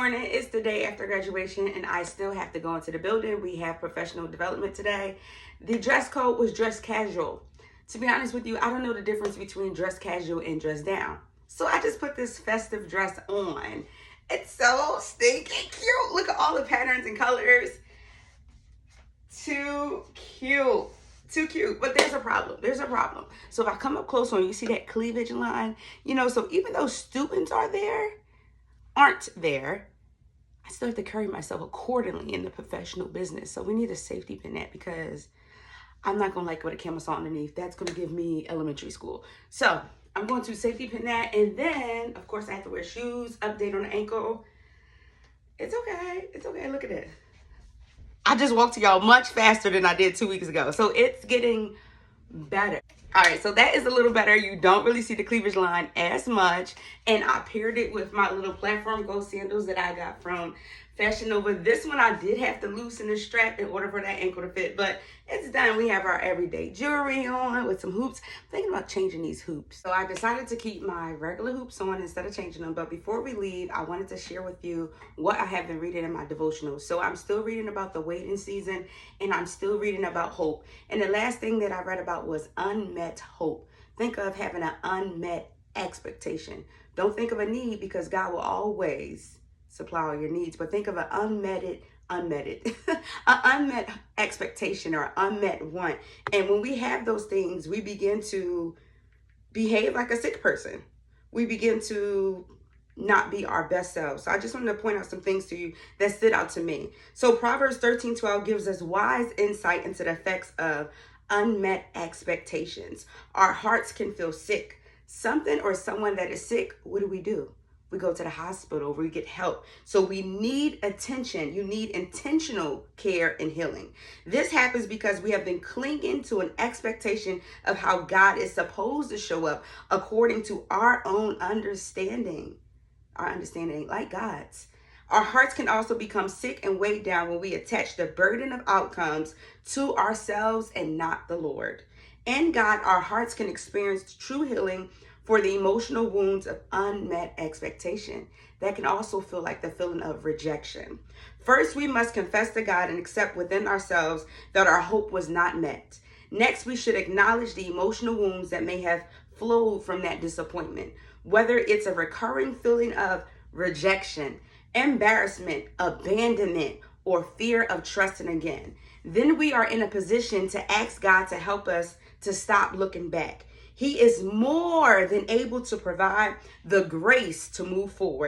morning. It's the day after graduation and I still have to go into the building. We have professional development today. The dress code was dress casual. To be honest with you, I don't know the difference between dress casual and dress down. So I just put this festive dress on. It's so stinking cute. Look at all the patterns and colors. Too cute. Too cute. But there's a problem. There's a problem. So if I come up close on you, see that cleavage line? You know, so even though students aren't there, I still have to carry myself accordingly in the professional business. So we need a safety pin net because I'm not going to like what a camera saw underneath. That's going to give me elementary school. So I'm going to safety pin that. And then, of course, I have to wear shoes, update on the ankle. It's okay. It's okay. Look at it. I just walked to y'all much faster than I did 2 weeks ago. So it's getting better. All right, so that is a little better. You don't really see the cleavage line as much. And I paired it with my little platform gold sandals that I got from Fashion Nova. This one I did have to loosen the strap in order for that ankle to fit, but it's done. We have our everyday jewelry on with some hoops. I'm thinking about changing these hoops. So I decided to keep my regular hoops on instead of changing them. But before we leave, I wanted to share with you what I have been reading in my devotional. So I'm still reading about the waiting season and I'm still reading about hope. And the last thing that I read about was unmet hope. Think of having an unmet expectation. Don't think of a need because God will always supply all your needs, but think of an unmet expectation or unmet want. And when we have those things, we begin to behave like a sick person. We begin to not be our best selves. So I just wanted to point out some things to you that stood out to me. So Proverbs 13:12 gives us wise insight into the effects of unmet expectations. Our hearts can feel sick. Something or someone that is sick, what do? We go to the hospital, we get help. So we need attention. You need intentional care and healing. This happens because we have been clinging to an expectation of how God is supposed to show up according to our own understanding. Our understanding like God's. Our hearts can also become sick and weighed down when we attach the burden of outcomes to ourselves and not the Lord. In God, our hearts can experience true healing for the emotional wounds of unmet expectation. That can also feel like the feeling of rejection. First, we must confess to God and accept within ourselves that our hope was not met. Next, we should acknowledge the emotional wounds that may have flowed from that disappointment, whether it's a recurring feeling of rejection, embarrassment, abandonment, or fear of trusting again. Then we are in a position to ask God to help us to stop looking back. He is more than able to provide the grace to move forward.